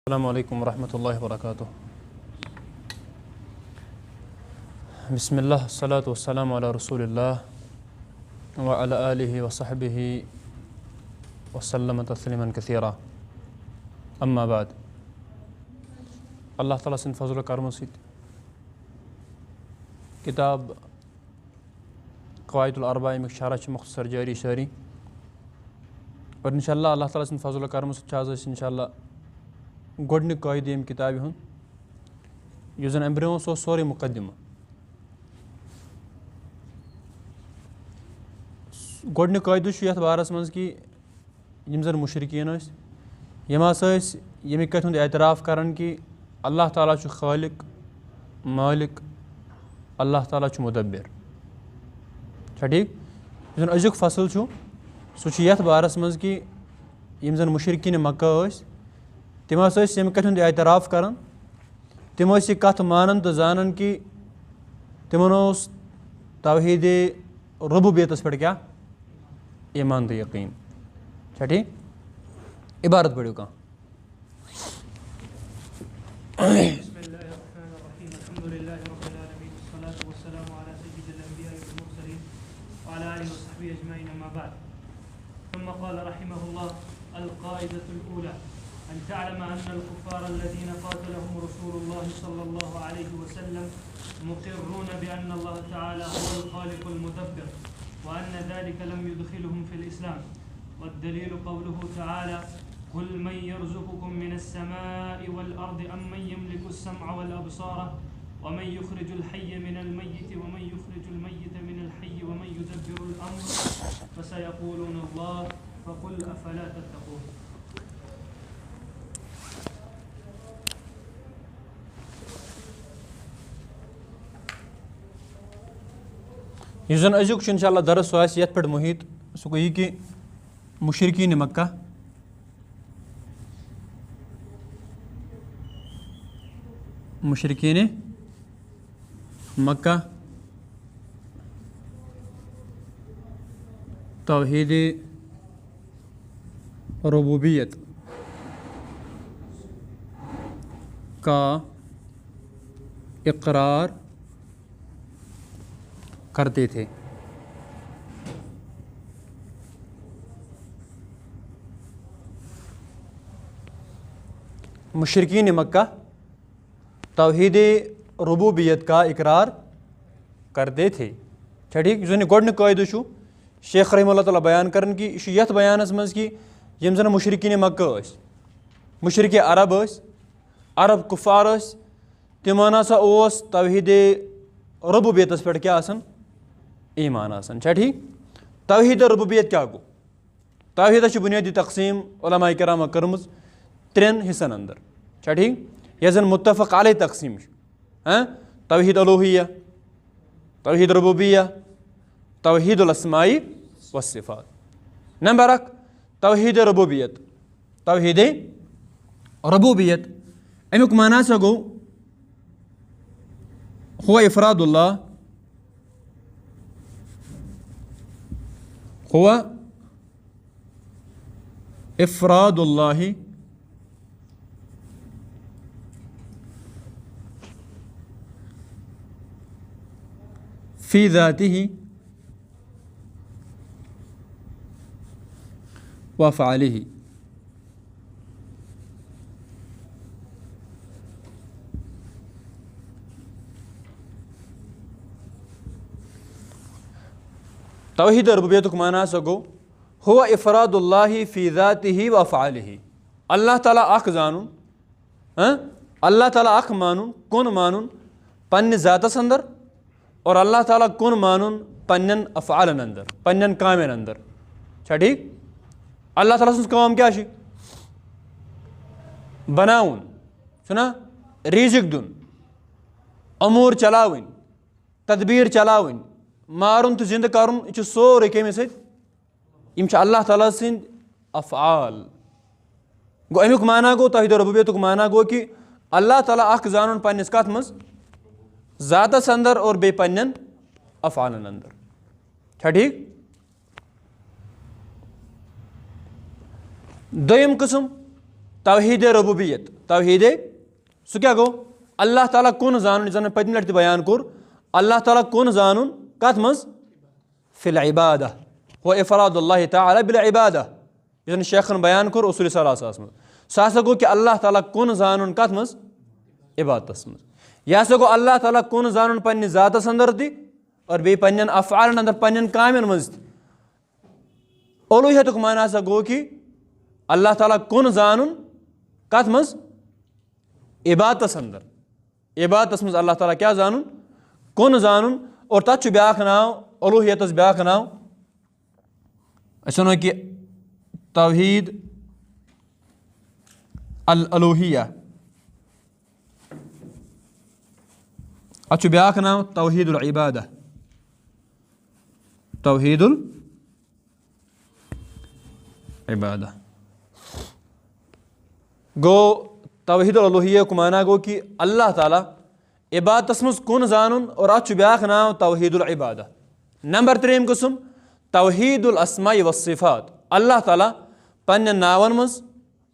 अस्सलामु अलैकुम वरहमतुल्लाहि वबरकातुहू। बिस्मिल्लाह अस्सलातु वस्सलामु अला रसूलिल्लाह व अला आलिहि व सहबिहि वसल्लम तस्लीमन कसीरा। अम्मा बाद। अल्लाह ताला सिंद फज़ल करमो सत किताब क़वाइदुल अर्बा अमिक शरह मुख्तसर जारी सारी और इंशाअल्लाह अल्लाह ताला सिंद फज़ल करमो सत इंशाअल्लाह गोडनिक कायदे अमि किताबि हुंद युस जन अमि ब्रोह सो सोरे मुकदमा। गोडनिक कायदु यथ बारस मज कि यम जन मुशरिकीन यम यमिक कथ हुंद एतराफ़ करन कि अल्लाह ताला छु खालिक मालिक, अल्लाह ताला छु मुदब्बिर। ठीक युस जन अजुक फसल छु सु छु यथ बारस मज कि यम जन मुशरिकीन मक्का तिम यम कथ हुंद एतराफ़ करन, तिम यह कथ मानन तो जानन कि तिमन तौहीदे रुबूबियतस पे क्या ईमान तो यकीन। ठीक इबारत पढ़ो कह أن تعلم أن الكفار الذين قاتلهم رسول الله صلى الله عليه وسلم مقرون بأن الله تعالى هو الخالق المدبر وأن ذلك لم يدخلهم في الإسلام. والدليل قوله تعالى: قل من يرزقكم من السماء والأرض أم من يملك السمع والأبصار ومن يخرج الحي من الميت ومن يخرج الميت من الحي ومن يدبر الأمر فسيقولون الله فقل أفلا تتقون. युस जन अजुक इंशाअल्लाह दरस सो ये मुहित सह गो कि मुशरिकीन मक्का तौहीद रुबूबियत का इकरार करते थे। मुशरिकीन मक्का तौहीद रुबूबियत का इकरार करते थे। ठीक जो गोडनिक कायदु छु शेख रहमतुल्लाह तआला बयान करन कि यथ बयानस मज कि यम जन मुशरिकीन मक्का मुशरिक अरब कुफार तिमन हसा ओस तौहीद रुबूबियतस पे क्या आसन ईमान आसन। ठीक तौहीद रुबूबियत क्या गो? तौहीद बुनियादी तकसीम उलमा किराम कर्मज त्रेन हिस्सन अंदर। ठीक यह जन मुत्तफ़क़ अलैह तकसीम तौहीद उलूहिया, तौहीद रुबूबिया, तौहीदुल अस्माई व सिफ़ात। नंबर 1 तौहीद रुबूबियत। तौहीद रुबूबियत अमुक माना सा गो हुआ इफ़रादुल्लाह, हुआ इफ़रादुल्लाहि फ़ी ज़ातिही व अफ़आलिही। तौहीद रुबूबियत माना सको हुआ इफ़रादुल्लाहि फ़ी ज़ातिही व अफ़आलिही। अल्लाह ताला अख जानून, अल्लाह ताला अख मानून, कुन मानून पन्ने ज़ातस अंदर और अल्लाह ताला कुन मानून पन्नन अफ़आलन अंदर, पन्नन कामें अंदर। ठीक अल्लाह ताला सुन काम क्या बनाउन सुना रिज़िक दुन, अमूर चलावन, तदबीर चलावन, मारुन तो जिंद करुन, यह सोरे कमे सम अल्लाह ताला सिंद अफ़आल गो। अमुक माना गो तौहीद रुबूबियत माना गो कि अल्लाह ताला अख जानून पन्निस कथ मज ज़ातस अंदर और बे पन्नन अफ़आलन अंदर। ठीक दोयम किस्म तौहीद रुबूबियत। तौहीद सह क्या गो अल्लाह ताला कुन जानन जन पत्म लट बयान कोर अल्लाह ताला कुन जानन कत मज फिल इबादह व इफरादुल्लाह ताला बिल इबादह जन शेखन बयान कोर उसूल सलास मज सह गो कि अल्लाह ताला कुन जानन कत मज इबादतस मज यह हसा गो अल्लाह ताला कुन जानन पन्ने ज़ातस अंदर ति और बे पन्नन अफ़आलन अंदर पन्नन कामन मज ति उलूहियतुक माना हसा गो कि अल्लाह ताला कुन जानन कत मज इबादतस अंदर इबादतस मज अल्लाह ताला क्या जानन कुन जानन और तथ ब्याख नाव उलूहियतस ब्याख नाव अस कि तौहीद अल अलूहिया अच्छु ब्याख नाव तौहीदुल इबादह तौहीदुल इबादह गो तौहीदुल अलूहिया को माना गो कि अल्लाह ताला इबादतस मज कुन जानन और अच्छु ब्याख नाव तौहीदुल इबादह। नंबर 3 किस्म तौहीदुल अस्माई व सिफात अल्लाह ताला पन्न नावन मज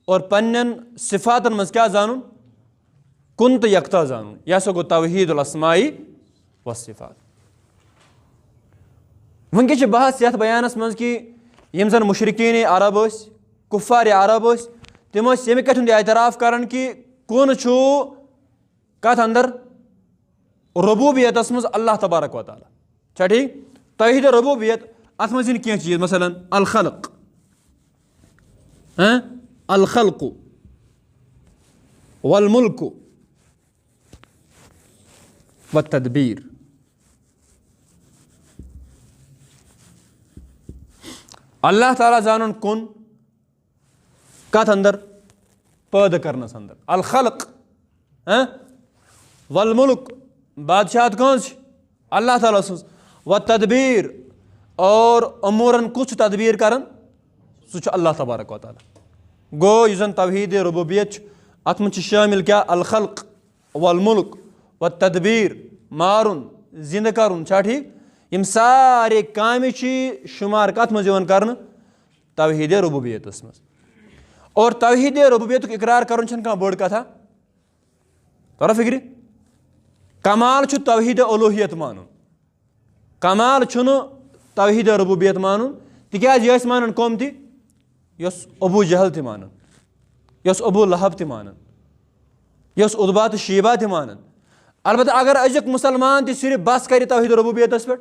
और पन्न सिफातन मज क्या जानन कुन तो यकता जानन यह सो गो तौहीदुल अस्माई व सिफात। वनके बहस यथ बयानस मज कि यम जन मुशरिकीन अरब कुफ़ार अरब तम यम कथ एतराफ़ करान कि कुन छु कथ अंदर रबूबियतस मज अल्लाह तबारक व तआला छा ठीक तौहीद रबूबियत अत मज कह चीज़ मसलन अल खल्क़ अल खल्क़ वल मुल्क व तदबीर अल्लाह ताला जानन कुन कथ अंदर पैदा करनस अंदर अल खल्क़ वल मुल्क बादशाहत कौन अल्लाह ताला सज व तदबीर और अमूरन कुछ तदबीर करन सह अल्लाह तबारक व तआला गो यह जन तौहीद रुबूबियत अत मज शामिल क्या अल खल्क़ वल मुल्क व तदबीर मारुन जिंद करुन छा ठीक यम सारे काम शुमार कत मज कर तौहीद रुबूबियतस मज और तौहीद रुबूबियत इकरार कर बड़ कथा तोरा फिक्र कमाल तौहीद उलूहियत मानुन कमाल तौहीद रुबूबियत मानुन तिकाज मानन कौम ति यस अबू जहल ति मानन यस अबू लहब ति मानन यस उतबा तो शीबा ति मानन अलबत्ता अगर अजुक मुसलमान ति सिर्फ बस कर तौहीद रुबूबियतस पे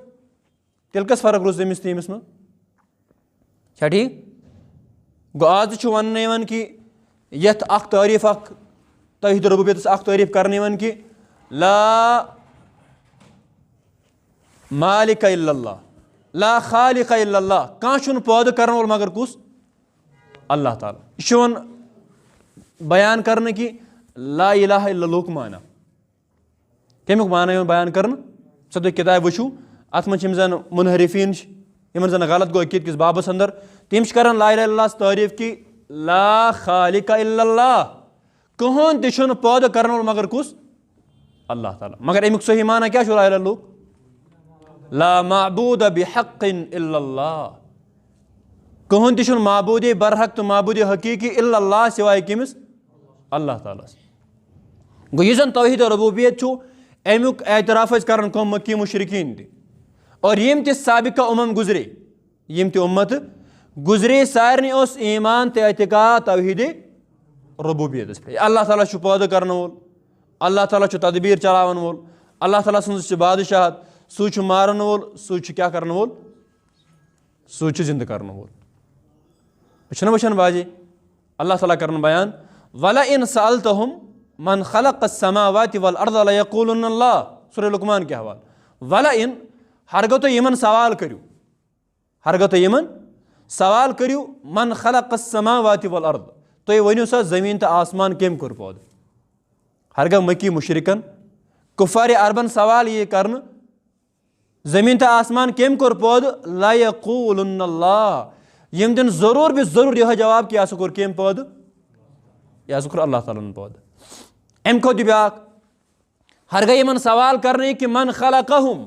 तेल कस फर्क रोज तमिस तमिस में छा ठीक गो आज वन कि यथ अख तारीफ अख तौहीद रुबूबियतस अख तारीफ करने कि ला मालिक इल्लल्लाह ला खालिक इल्लल्लाह कह पैदा कर वोल मगर कुस अल्लाह ताला यह बयान कर कि ला इलाहा इल्लल्लाह माना कमुक माना बयान कर सद किताब वो अत मज जन मुनहरिफीन यमन जन गलत गो अकीद किस बाबस अंदर तम कर ला इलाहा इल्लल्लाह तारीफ कि ला खालिक इल्लल्लाह कहन तु पैदा कर वोल मगर कुस अल्लाह ताला मगर अमुक सही माना क्या ला इलाहा इल्लल्लाह ला माबूद बिहक्किन इल्लल्लाह कहन तु माबूद बरहक तो माबूद हकीकी इल्लल्लाह सिवाय किमिस अल्लाह ताला गो यह जन तौहीद रुबूबियत अमुक एतराफ़ कर कौम मक्की मुशरिकीन ति और यम ति साबिका उम्म गुजरे यम ति उम्मत गुजरे सारनी ईमान तो एतिकाद तौहीद रुबूबियत पे अल्लाह ताला पैदा कर वोल अल्लाह ताला तदबीर चलावन वोल अल्लाह ताला सज बादशाहत सह मारन वोल सह क्या कर वोल सह जिंद कर वोल वचन बाजे अल्लाह ताला कर बयान वला इन सअल्तहुम मन खलक़ अस्समावाति वल अर्ज़ लयक़ूलुन्न अल्लाह सूरह लुक़मान के हवाले वला इन हरगो तो यमन सवाल करू हरगो तो यमन सवाल करू मन खलक़ अस्समावाति वल अर्ज़ तो वनो सा ज़मीन तो आसमान कम कोर पैदा हरगा मक्की मुशरिकन कुफ़ार अरबन सवाल ये करन ज़मीन तो आसमान कम कोर पैदा लयक़ूलुन्न अल्लाह यम दिन ज़रूर भी ज़रूर यह जवाब कि यह कोर कम पैदा यह कोर अल्लाह ताला पैदा अम खुद ब्याक हरगा यमन सवाल करने कि मन खलक़हुम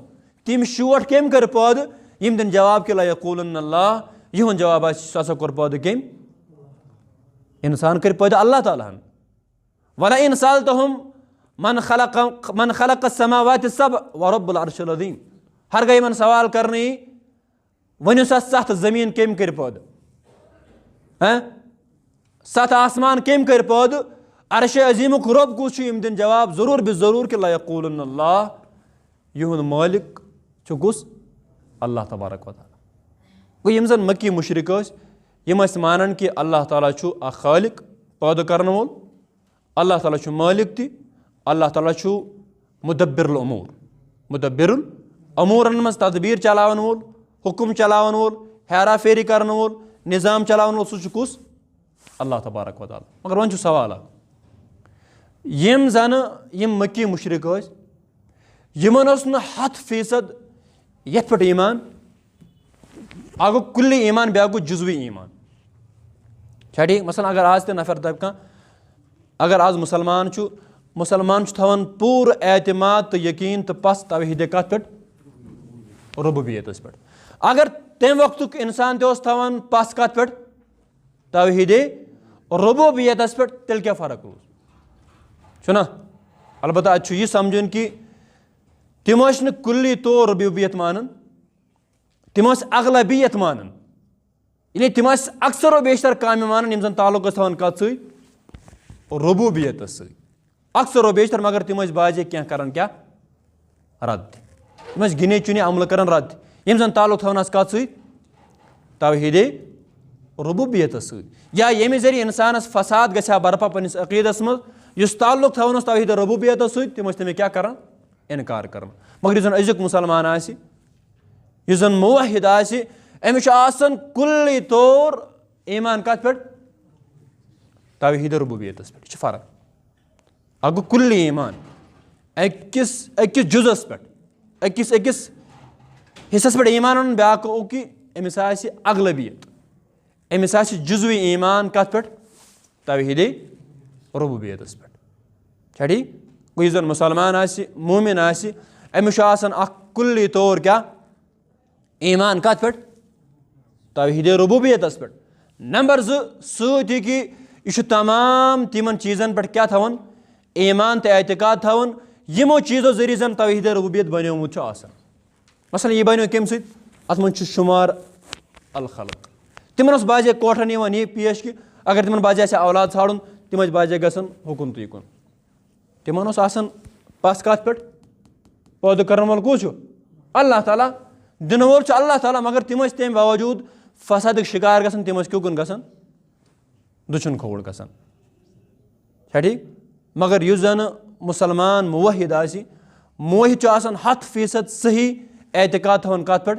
तिम शोट कम कर पैदा यम दिन जवाब कि लयक़ूलुन्न अल्लाह यह जवाब सह कोर पैदा कम इंसान कर पैदा अल्लाह ताला वलइन सअल्तहुम मन खलक़ अस्समावाति सबअ व रब्बुल अर्शिल अज़ीम। हर गई यमन सवाल करने वनो सा 7 ज़मीन कम कर पैद, 7 आसमान कम कर पैद, अर्श अज़ीमुक रब कुछ यम दिन जवाब ज़रूर बे ज़रूर कि लयक़ूलुन अल्लाह, युहुद मालिक छु कुस अल्लाह तबारक व तआला। गो यम जन मक्की मुशरिक यम मानन कि अल्लाह ताला छु अ खालिक पैदा करने वोल, अल्लाह ताला छु मालिक ति, अल्लाह ताला छु मुदब्बिरुल उमूर, मुदब्बिरुल अमूरन मज तदबीर चलावन वोल, हुक्म चलावन वोल, हेरा फेरी करने वोल, निज़ाम चलावन वोल सु कुस अल्लाह तबारक व तआला। मगर वन सवाल यम जन यम मक्की मुशरिक यमन 100% यथ पे ईमान, अगो कुल्ली ईमान बे गो जुज़वी ईमान। ठीक, मसलन अगर आज नफर दप कह अगर आज मुसलमान थवन पूर एतमाद तो यकीन तो पस तौहीद कत पे रुबूबियत पे। अगर तम वक्त इंसान थवन पस कत पे तौहीद रुबूबियत पे, तेल क्या फ़र्क रोज ना। अलबत्ता यह समझन कि तिम कुल्ली तौर रुबूबियत मानन, तिम अगलबियत मानन, यानी तिम अक्सर व बेशतर काम मानन यम जन ताल्लुक थवन कत रुबूबियत सत अक्सर व बेशतर। मगर तिम बाजे क्या करन क्या रद्द, तिम गिने चुने अमल करन रद्द यम जन ताल्लुक थवन कत तौहीद रुबूबियत सत। या यमे जरिए इंसान फसाद गछा बरपा पन्निस अकीदस मज, युस ताल्लुक थवन तौहीद रुबूबियत सत, तिम तमें क्या करन इनकार कर। मगर यह अजुक मुसलमान यह जन मुवहिद अमिश कुल्ली तौर ईमान कत पे तौहीद रुबूबियत पे फ़र्क। अगो कुल्ली ईमान अकिस जुज़स पे अकिस हिस्सस पे ईमान ब्याक कि अमिस अगलबियत, अमिस जुज़वी ईमान कत पे तौहीद रुबूबियत पे। ठीक, गो जन मुसलमान मोमिन अमिश कुल्ली तौर क्या ईमान कत पे तौहीद रुबूबियत पे। नंबर 2 सही कि यह तमाम तिमन चीज़न पे क्या थवन ईमान तो एतकाद थवन यमो चीज़ों जरिए जन तौहीद रुबूबियत बनियोमुत मसलन यह बनो कम सत अत मन शुमार अल खल्क। तिमन बाजे कोठन यह पेश कि अगर तिमन बाजे औलाद ाड़न तिम बाजे गसन हुकुन तो युकुन, तिमन पस कत पे पैदा करने वाल कु अल्लाह ताला, दिन वोल अल्लाह ताला। मगर तिम तम बावजूद फसाद शिकार गसन, तिम क्यों गसन दुचन खोड़ गसन। ठीक, मगर यह जन मुसलमान मुवहिद मुवहिद 100% सही एतकाद थवन कत पे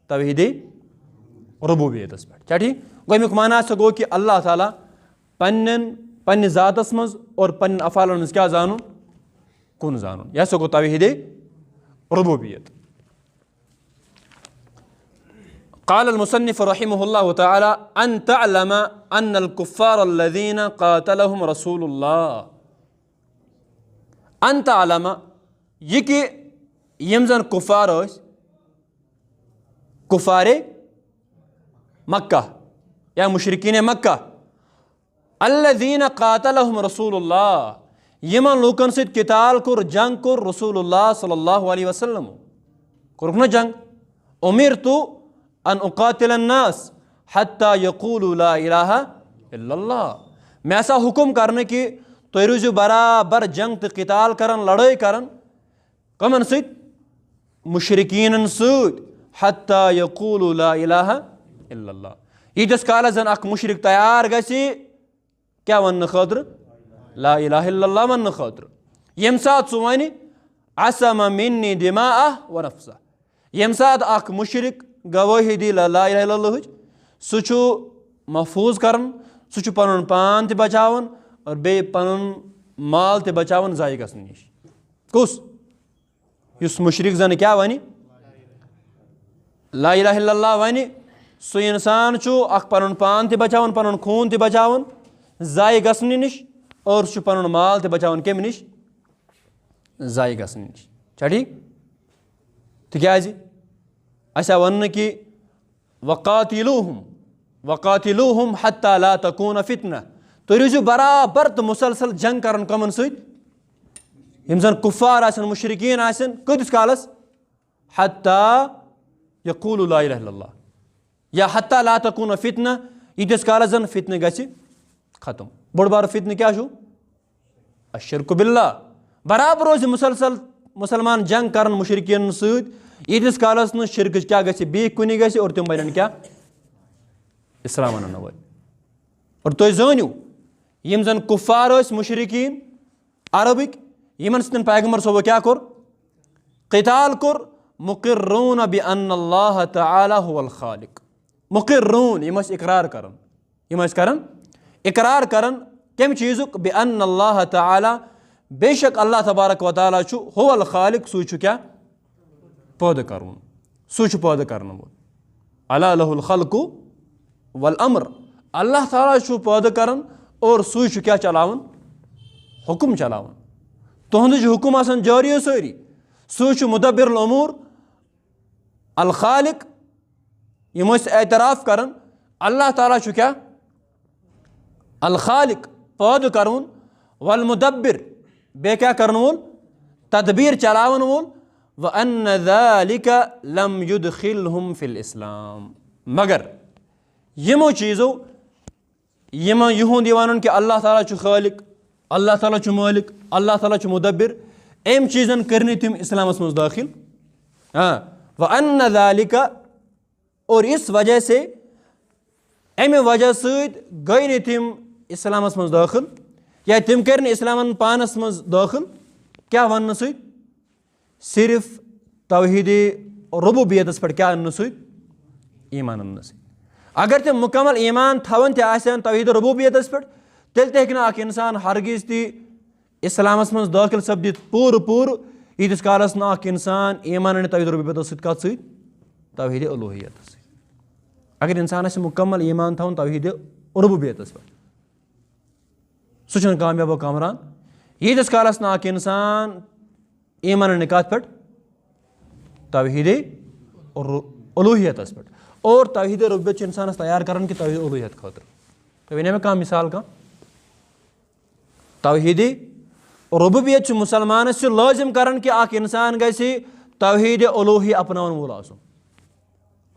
तौहीद रुबूबियत पे। ठीक, गो अमुक माना गो कि अल्लाह ताला पन्ने ज़ातस मज और पन्न अफ़ालन मज क्या जानून कुन जानून, यह गो तौहीद रुबूबियत। क़ाल अल-मुसन्निफ़ रहिमहुल्लाह तआला अन तअलम अन्न अल-कुफ़्फ़ार अल्लज़ीना क़ातलहुम रसूलुल्लाह। अन तअलम यह कि यम जन कुफ़ार कुफ़ारे मक्का या मुशरिकीन मक्का, अल्लज़ीना क़ातलहुम रसूलुल्लाह यमन लूकन सत किताल कोर जंग कोर रसूलुल्लाह सल्लल्लाहु अलैहि वसल्लम कोरुक न जंग। उमिरतु अन उक़ातिलन नास हत्ता यक़ूलू ला इलाहा इल्लल्लाह, मैं ऐसा हुक्म करने कि तुम रोजो बराबर जंग तो किताल करन लड़ाई करन कमन सत मुशरिकीन सत हत्ता यक़ूलू ला इलाहा इल्लल्लाह। यीतिस काल जन अख मुशरिक तैयार गसी क्या वन खतर ला इलाहा इल्लल्लाह वन खतर, यम सात सु वन असम मिन्नी दिमाअह व नफ्सा, यम सात अख मुशरिक गवाही दी ला इलाहा इल्लल्लाह सु महफूज करन, सु पनुन पान ते बचावन और बे पनुन माल ते बचावन जाय गसन निश। कुस युस मुशरिक जन क्या वनी ला इलाहा इल्लल्लाह वनी, सु इंसान अख पनुन पान ते बचावन, पनुन खून ते बचावन जाय गसन निश, और सु पनुन माल ते बचावन कम निश जाय गसन निश। ठीक, तिक्याज असा वन कि वक़ातिलूहुम हत्ता ला तकून फितना, تُہۍ روٗزِو برابر تہٕ مُسلسل جنگ کران کَمن سۭتۍ یِم زن کُفار آسن مُشرِکیٖن آسن کۭتِس کالس حتیٰ یقوٗلوٗ لا اِلٰہَ اِلَّا اللہ یا حتیٰ لا تکوٗنَ فِتنہٕ ییٖتِس کالس زن فِتنہٕ گژھِ ختم بوٚڑ بارٕ فِتنہٕ کیٛاہ چھُ الشِرکُ بِاللہ برابر روزِ مُسلسل مُسلمان جنگ کران مُشرِکیٖنن سۭتۍ ییٖتِس کالس نہٕ شِرکٕچ کیٛاہ گژھِ بیٚیہِ کُنہِ گژھِ اور تِم بنن کیٛاہ اِسلام انن وٲلۍ اور تُہۍ زٲنِو یِم زن کُفار ٲسۍ مُشرِکیٖن عربٕکۍ یِمن سۭتۍ پیغمبر صٲبو کیٛاہ کوٚر قتال کوٚر مُقِرُّونَ بِأَنَّ اللّٰهَ تَعالٰی هُوَ الخالق مُقِرُّون یِم ٲسۍ اِقرار کران یِم ٲسۍ کران اِقرار کران کمہِ چیٖزُک بِأَنَّ اللّٰهَ تَعالٰی بے شک اللہ تبارک و تعالیٰ چھُ هُوَ الخالق سُے چھُ کیٛاہ پٲدٕ کرُن سُے چھُ پٲدٕ کرنہٕ وول اَلَا لَہُ الخلقُ وَالْأَمْر اللہ تعالیٰ چھُ پٲدٕ کران اور سُے چھُ کیٛاہ چلاوان حُکُم چلاوان تُہنٛدٕ چھِ حُکُم آسان جٲری سٲری سُے چھُ مُدبِر العموٗر الخالق یِم ٲسۍ اعتراف کران اللہ تعالیٰ چھُ کیٛاہ الخالق پٲدٕ کرُن والمُدبِر بیٚیہِ کیٛاہ کرن وول تدبیٖر چلاوان وول وَأَنَّ ذَلِكَ لَمْ يُدْخِلْهُمْ فِي الْإِسلام مگر یِمو چیٖزو یِمن یِہُنٛد یہِ وَنُن کہِ اللہ تعالیٰ چھُ خٲلق اللہ تعالیٰ چھُ مٲلِک اللہ تعالیٰ چھُ مُدبِر أمۍ چیٖزن کٔرۍ نہٕ تِم اِسلامس منٛز دٲخِل وَأَنَّ ذَلِكَ اور اِس وجہ سے اَمہِ وجہ سۭتۍ گٔے نہٕ تِم اِسلامس منٛز دٲخِل یا تِم کٔرۍ نہٕ اِسلامن پانس منٛز دٲخِل کیٛاہ وننہٕ سۭتۍ صرف توحیٖدِ ربوٗبیتس پٮ۪ٹھ کیٛاہ اننہٕ سۭتۍ ایٖمان اننہٕ سۭتۍ اگر تِم مُکمل ایٖمان تھاوان تہِ آسہِ ہن توحیٖدِ ربوٗبیتس پٮ۪ٹھ تیٚلہِ تہِ ہیٚکہِ نہٕ اکھ اِنسان ہرگِز تہِ اِسلامس منٛز دٲخِل سپدِتھ پوٗرٕ ییٖتِس کالس نہٕ اکھ اِنسان ایٖمان انہِ توحیٖدِ ربوٗبیتس سۭتۍ کتھ سۭتۍ توحیٖدِ اُلوٗہیتس سۭتۍ اگر اِنسان آسہِ مُکمل ایٖمان تھاوُن توحیٖدِ ربوٗبیتس پٮ۪ٹھ سُہ چھُنہٕ کامیاب و کامران ییٖتِس کالس نہٕ اکھ اِنسان ایٖمان انہِ کتھ پٮ۪ٹھ توحیٖدِ اُلوٗہیتس پٮ۪ٹھ اور توحیٖدِ ربوٗبیت چھُ اِنسانس تیار کران کہِ توحیٖدِ اُلوٗہیت خٲطرٕ تُہۍ ؤنِو مےٚ کانٛہہ مِثال کانٛہہ توحیٖدِ ربوٗبیت چھُ مُسلمانس یہِ لٲزِم کران کہِ اکھ اِنسان گژھِ توحیٖدِ اُلوٗہی اپناوان وول آسُن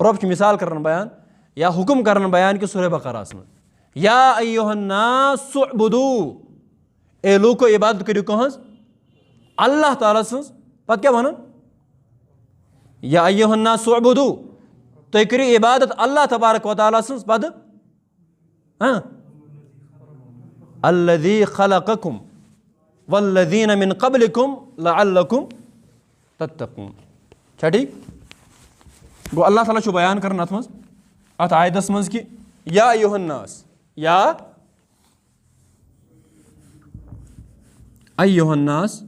رۄب چھُ مِثال کران بیان یا حُکُم کران بیان کہِ سورہ بقرہس منٛز یا ایُّہا الناس اعبدوٗ اے لوٗکو عبادت کٔرِو کٕہٕنٛز اللہ تعالیٰ سٕنٛز پتہٕ کیٛاہ ونان یا ایُّہا الناس اعبدوٗ تُہۍ کٔرِو عبادت اللہ تبارک و تعالیٰ سٕنٛز پتہٕ الذی خلقکُم والذیٖنَ مِن قبلکُم لعلکُم تتقوٗن چھا ٹھیٖک گوٚو اللہ تعالیٰ چھُ بیان کران اتھ منٛز اتھ آیتس منٛز کہِ یا ایُّہا الناس یا ایُّہا الناس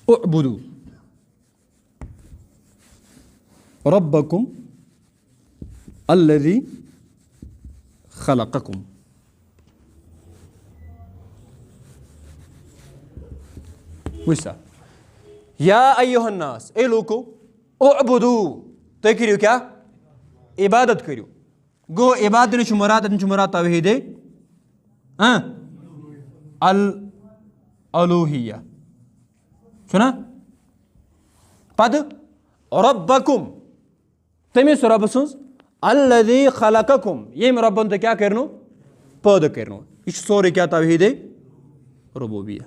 اعبدوٗ ربکُم الذی خلقکُم وٕچھ سا یا ایُّہا الناس اے لوٗکو اعبدوٗ تُہۍ کٔرِو کیٛاہ عبادت کٔرِو گوٚو عبادت چھُ مُراد اَتٮ۪ن چھُ مُراد توحیٖدِ الوٗہیہ چھُنہ پتہٕ ربکُم تٔمِس رۄبہٕ سٕنٛز الذی خلقکُم ییٚمۍ رۄبن تُہۍ کیٛاہ کٔرنو پٲدٕ کٔرنو یہِ چھُ سورُے کیٛاہ توحیٖدِ ربوٗبیہ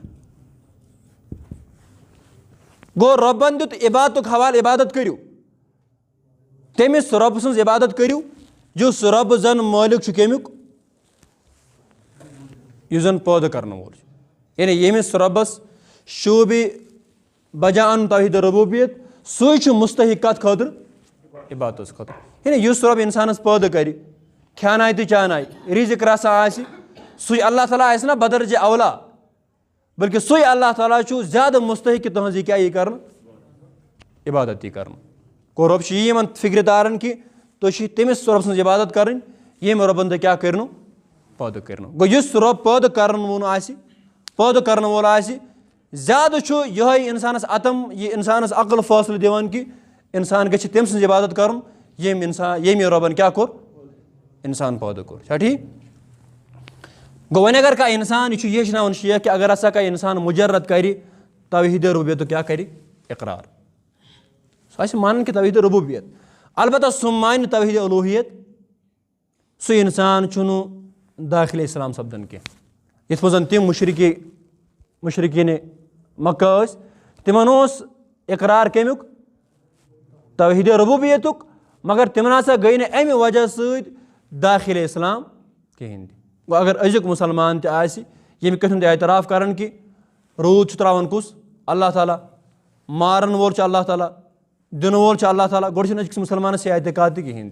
گوٚو رۄبن دیُت عبادتُک حوالہٕ عبادت کٔرِو تٔمِس رۄبہٕ سٕنٛز عبادت کٔرِو یُس رۄبہٕ زن مٲلِک چھُ کمیُک یُس زن پٲدٕ کرنہٕ وول چھُ یعنی ییٚمِس رۄبس شوٗبہِ بجا اَنُن توحیٖدِ ربوٗبیت سُے چھُ مُستحق کتھ خٲطرٕ عبادتس خٲطرٕ یعنی یُس رۄب اِنسانس پٲدٕ کرِ کھیانایہِ تہٕ چانایہِ رِزق رسا آسہِ سُے اللہ تعالیٰ آسہِ نہ بدرجہِ اولا بلکہِ سُے اللہ تعالیٰ چھُ زیادٕ مُستحق کہِ تُہنٛز یہِ کیٛاہ یی کرنہٕ عبادت یی کرنہٕ گوٚو رۄب چھُ یی یِمن فِکرِ تاران کہِ تُہۍ چھِو تٔمِس رۄب سٕنٛز عبادت کرٕنۍ ییٚمۍ رۄبن تُہۍ کیٛاہ کٔرنو پٲدٕ کٔرنو گوٚو یُس رۄب پٲدٕ کرنہٕ وول آسہِ زیادٕ چھُ یِہوے اِنسانس عتم یہِ اِنسانس عقل فٲصلہٕ دِوان کہِ اِنسان گژھِ تٔمۍ سٕنٛز عبادت کرُن ییٚمۍ رۄبن کیٛاہ کوٚر इंसान पैदा कोर छा ठीक गो वन अगर का इंसान यह हेचनावन शेख कि अगर हसा का इंसान मुजर्रद कर तौहीद रुबूबियत क्या कर इकरार सह मान कि तौहीद रुबूबियत अलबत्ता सह मान तौहीद उलूहियत सह इंसान दाखिल इस्लाम सपदन कह यथ मं तम मुशरिकीन मक्का तिमन इकरार कमुक तौहीद रुबूबियतुक मगर तिमन हसा गई न अमि वजह सद दाखिल इस्लाम कहें गो अगर अजुक मुसलमान तम कथन एतराफ़ कर कि रूद त्रावन कुस अल्लाह ताला मारन वोल अल्लाह ताला दिन वोल अल्लाह ताला गोड़ अकिस मुसलमान यह एतकाद कहें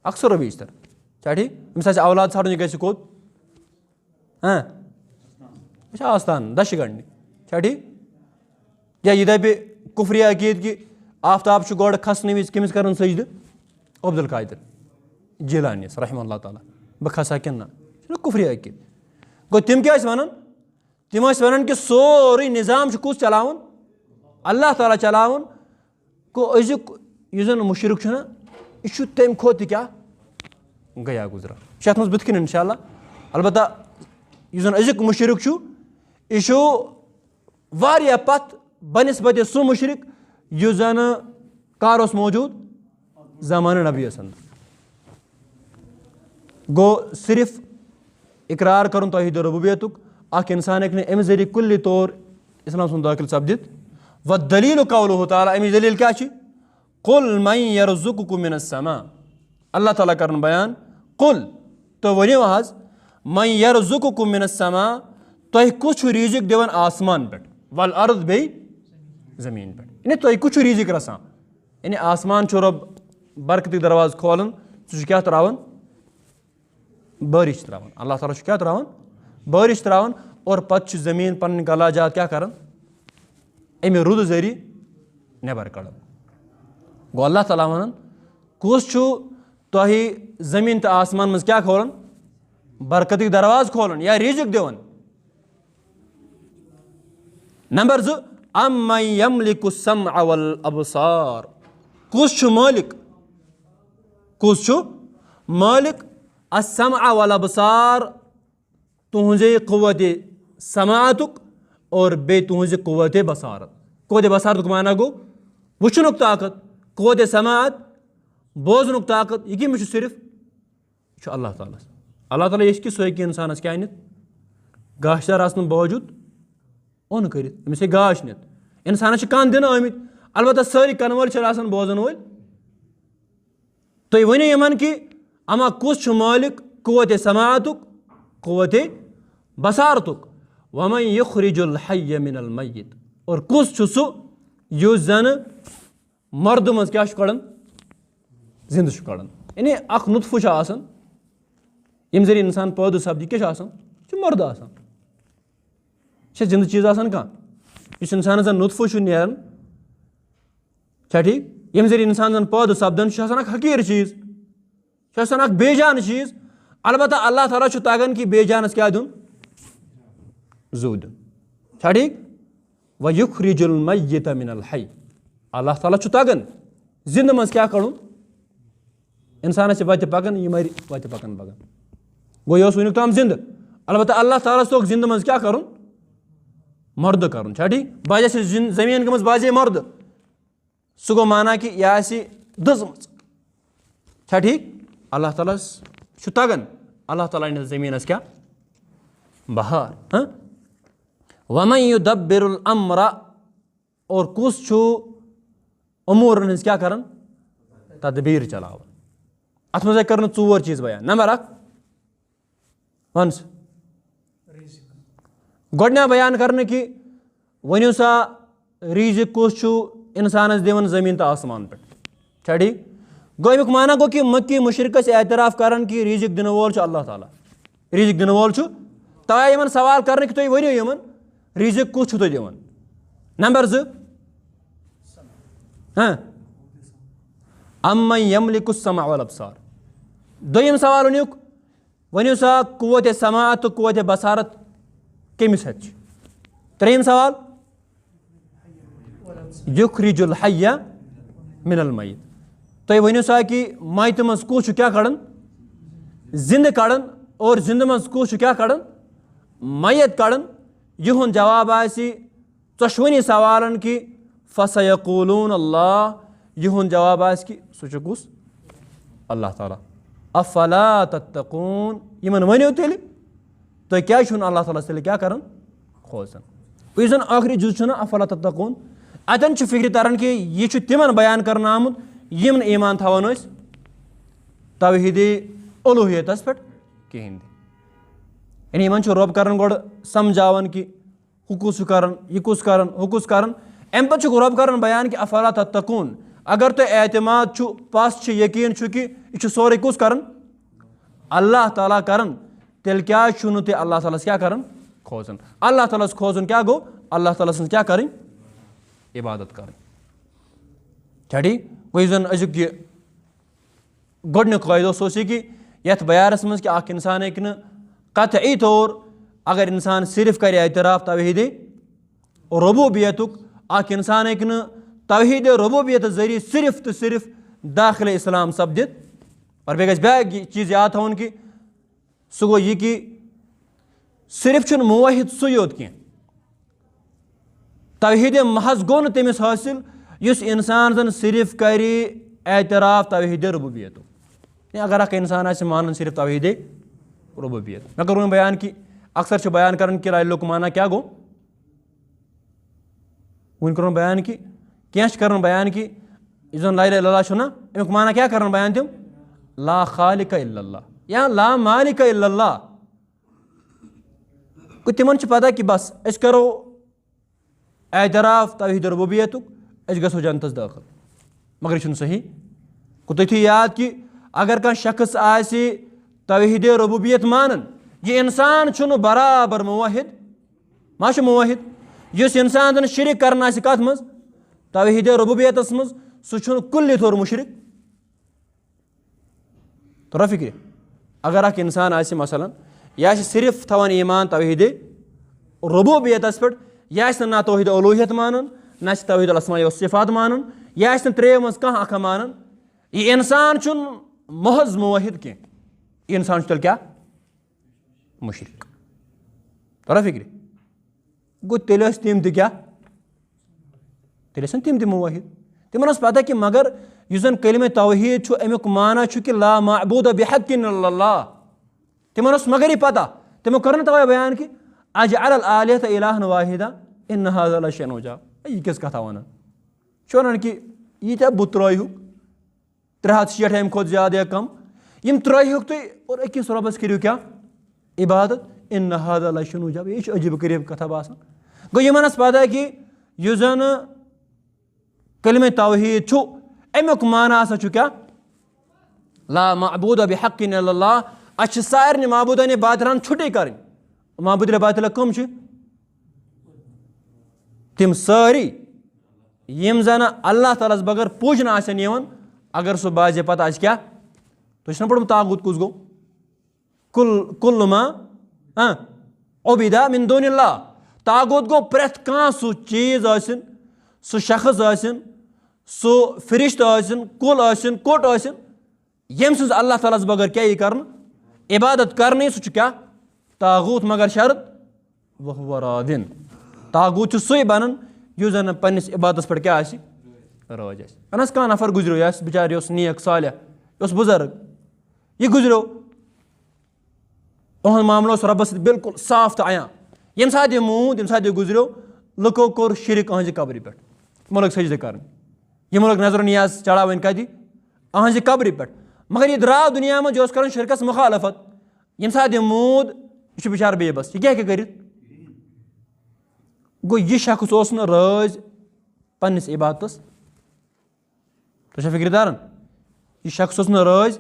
अक्सर व बेशतर छा ठीक अमिस औलाद ाड़न यह गि कोत यह आस्थान दश गंड छा ठीक या यह दपि कुफरी अकीद कि आफ्ताब गोड़ खसन विज कमिस कर सजद अब्दुल कादिर जिलानीस रहमहुल्लाह ताला बह खसा कि ना कुफरी अकीद गो तिम क्या वन तिम वन कि सोरे निज़ाम कुस चलावन अल्लाह ताला चलावन गो अजुक यह जन मुशरिक ना यह तम खोत क्या गया गुजरा यह मज बुथ कन इंशाअल्लाह अलबत्ता यह जन अजुक मुशरिक यह वारिया पत बनिस्बत सह मुशरिक यह जन कार मौजूद ज़माने नबी अंदर गो सिर्फ इकरार कर तौहीद रुबूबियतुक अख इंसान हेक अमि जरिए कुल्ली तौर इस्लाम सुन दाखिल सपदित व दलील कौलुहु ताला अमि दलील क्या कुल मन यरज़ुकुकुम मिनस समा अल्लाह ताला करन बयान कुल तो वनियो हज मन यरज़ुकुकुम मिनस समा तुह कुछ रिजिक दिवन आसमान पे वल अर्द बे जमीन पे यानी तुह कुछ रिजिक रसान यानी आसमान रब बरकत दरवाज खोलन सह क्या त्रावन बारिश त्रावन अल्लाह ताला क्या त्रावन बारिश त्रावन और पत जमीन पन गलाजात क्या कर अमि रुद जरिए नबर कड़न गो अल्लाह ताला वन कुस तुह जमीन तो आसमान मज क्या खोलन बरकत दरवाज खोलन या रिजिक दिवन नंबर 2 अम्मन यमलिकु सम्अ वल अबसार कुस मालिक कुस मालिक अस्सम्अ वल अबसार तुहजे कुव्वत समाअतुक और बे तुहजे कुव्वत बसारत कुव्वत बसारतुक माना गो वुचनुक ताकत कुव्वत समाअत बोजनुक ताकत यह कमिस सिर्फ अल्लाह ताला ये कि सो इंसानस क्या अनित गाशदार आसन बावजूद ओन कर अमिस गाश नित इंसानस कान दिन आमित अलबत्ता सारी कन वल बोजन वल तुम वनो यमन कि अमा कुस मालिक कुव्वत समाअतुक कुव्वत बसारतुक वमन युखरिजुल हय्य मिनल मय्यित और कुस सह युस जन मर्द मज क्या कड़न जिंद कड़न यानी अख नुत्फु यम जरिए इंसान पैदा सपद क्या मर्द जिंद चीज कह इंसान जन नुत्फु नेरन छा ठीक यम जरिए इंसान जन पैदा सपदन हकीर चीज बेजान चीज अलबत्ता अल्लाह ताला तगन कि बेजानस क्या दुन जू दुन छा ठीक व युखरिजुल मय्यित मिनल हय्य अल्लाह ताला तगन जिंद मज क्या कड़न इंसान वत पकन यह मर वत पकन पकन गो यह वुनिक ताम जिंद अलबत्ता अल्लाह ताला तोक जिंद मज क्या कर मर्द कर छा ठीक बाजे जमीन गमज बाजे मर्द सह गो माना कि यह दज छा ठीक अल्लाह ताला तगन अल्लाह ताला जमीनस क्या बहार वमन युदब्बिरुल अम्र और कुस अमूरन हज क्या कर तदबीर चलाव अत मज कर 4 चीज बयान नंबर 1 वन गोडना बयान कर कि वनो सा रिजिक कुस इंसानस दिवन जमीन तो आसमान पे छा ठीक गो अमुक माना गो कि मक्की मुशरिकस एतराफ़ कर कि रिजिक दिन वोल अल्लाह ताला रिजिक दिन वोल तवे यमन सवाल कर कि तुम वनो यमन रिजिक कुस तुम दिवन नंबर 2 अम्मन यमलिकु सम्अ वल अबसार दोयम सवाल वनो सा कुव्वत समाअत कुव्वत बसारत कमिस हज त्रेयम सवाल युखरिजुल हय्य मिनल मय्यित तुम वनो सा कि माइत मज कुस क्या कड़न जिंद कड़न और जिंद मज कुछ क्या कड़न मैत कड़न यहुन जवाब आसी चश्वनी सवालन की फसयकूलून अल्लाह यहुन जवाब आस कि सह कुस अल्लाह ताला अफला तत्तकून यमन वनो तेल तो क्या अल्लाह ताला तेल क्या करन खोजन यह जन आखिरी जुज अफला तत्तकून अतन फिक्र तरन कि यह तिमन बयान करना आमुत यम ईमान थवान तौहीद उलूहियतस पे कहें यानी इन रब कर गोड़ समझावन कि हु कुस करन यह कुस करन हु कुस करन अम पे रब कर बयान कि अफला तत्तकून अगर तो एतमाद पस यकीन कि यह सोरे कुस करन अल्लाह ताला करन तेल क्या ते अल्लाह ताला क्या करन खोजन अल्लाह ताला खोजन क्या गो अल्लाह ताला सं क्या करें इबादत करें ठीक वही जन अजुक यह गोडनिक कायदो सो कि यथ बयानस मज कि अख इंसान हेक न कतई तौर अगर इंसान सिर्फ कर एतराफ तौहीद रुबूबियतुक अख इंसान हेक न तौहीद रुबूबियत जरिए सिर्फ तो सिर्फ दाखिल इस्लाम सपदित और बे बैक चीज़ याद थवन कि सह गो यह कि सिर्फ मुवाहिद सु योत कह तौहीद महज गो न तमिस हासिल युस इंसान जन सिर्फ कर एतराफ तौहीद रुबूबियत अगर अख इंसान मान सिर्फ तौहीद रुबूबियत मैं करूँ बयान कि अक्सर बयान कर लुक माना क्या गो वन कर बयान कि क्या कर बयान कि जन ला इलाहा इल्लल्लाह अमुक माना क्या कर बयान तम ला खालिक इल्लल्लाह या ला मालिक इल्लल्लाह तिमन पता कि बस अस करो एतराफ तौहीद रुबूबियतुक अस गो जन्नतस दाखिल मगर यह सही गो तुम याद कि अगर कह शख्स आसि तौहीद रुबूबियत मानन यह इंसान बराबर मुवाहिद मा मुवाहिद युस इंसान जन शिरक करना कत मज तौहीद रुबूबियतस मज सह कुल्ली तौर मुशरिक तो फिक्र अगर अख इंसान आसि मसलन यह सिर्फ थवान ईमान तौहीद रुबूबियतस पे यह ना तौहीद उलूहियत मानन ना तौहीद अस्मा व सिफात मानन यह त्रेव मज कह अख मानन यह इंसान महज मुवाहिद कह इंसान तेल क्या मुशरिक तो फिक्र गो तेल तम क्या तेल तम मुवाहिद तिमन पता कि मगर यह जन कलिमे तौहीद अमुक माना कि ला माबूद बिहक्किन इल्लल्लाह तिमन मगर ही पता तमो कर तवे बयान कि अजअल आलिहत इलाहन वाहिदा इन हाज़ा लशैअन उजाब यह किस कथा वन वन कि यीत्या बुत त्रयहुक 360 अम खुद ज्यादा या कम यम त्रयहुक तुम और अकिस रबस करियो क्या इबादत इन हाज़ा लशैअन उजाब यह अजीब करीब कथा बासान गो यमन पता कि यह जन कलिमे तौहीद अमुक माना हसा क्या ला माबूद बिहक्किन इल्लल्लाह अच्छ सारे माबूदान बातिलान छुट्टी कर माबूद बातिला कम तम सारी यम जन अल्लाह ताला बगैर पूजन अगर सह बाजे पता क्या तुम पढ़ तागूत कुस गो कुल मा उबिदा मिन दूनिल्लाह तागूत गो प्रेथ कह सह चीज सह शख्स सह फरिश्त कुल कोट यम सज अल्लाह ताला बगैर क्या यह कर इबादत करनी सह क्या तागूत मगर शर्त वह रादिन तागूत सही बनन यु जन पन्निस इबादत पे क्या राज अनस कह नफर गुजरो यह बिचार नेक सालिह बुजुर्ग यह गुजरो उहद मामलो रबस बिल्कुल साफ तो आया यम सात यह मूद यम सात यह गुजरो लुको कोर शिरक अहज कब्र पे यमो लग सजद कर यमो लग नजर नियाज चढ़ावन कति अहज कब्र पे मगर यह द्राव दुनिया में जो कर शिरकस मुखालफत यम सात यह मूद यह बिचार बेबस यह क्या कर गो यह शख्स राज पन्निस इबादतस तो फिक्र तारन यह शख्स राज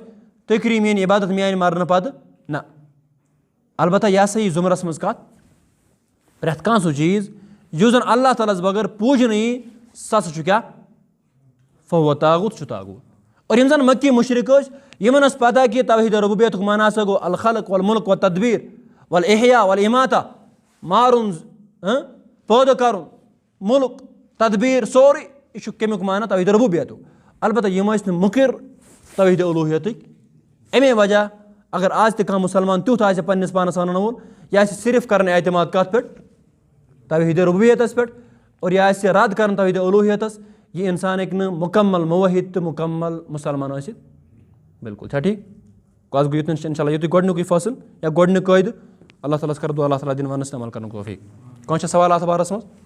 तुम करियो मेरी इबादत मेन मरने पद ना अलबत्ता यह सही जुमरस मज कत प्रेथ कह सह चीज यु जन अल्लाह ताला बगैर पूजन यी सह क्या फहुव तागूत तागूत और यम जन मक्की मुशरिक यमन पता कि तौहीद रुबूबियत माना गो अल खल्क वल मुल्क व तदबीर वल इहया वल इमाता मारुन पैदा कर मुल्क तदबीर सोरी यह कमुक माना तौहीद रुबूबियत अलबत्ता यम मुकिर तौहीद उलूहियत अमे वजह अगर आज तक मुसलमान तुथ आसे पन्निस पानस वनन वोल यह आसे सिर्फ करन एतमाद कत पे तौहीद रुबूबियतस पे और यह आसे रद्द करन तौहीद उलूहियतस ये इंसान एक मुकम्मल मुवहिद तो मुकम्मल मुसलमान आसित बिल्कुल छा ठीक आज गो युतन इंशाल्लाह युत गोडनुक फसल या गोडनुक कायदे अल्लाह ताला कर दो अल्लाह ताला दिन वनस अमल करन तौफीक कौन सवाल बारस मज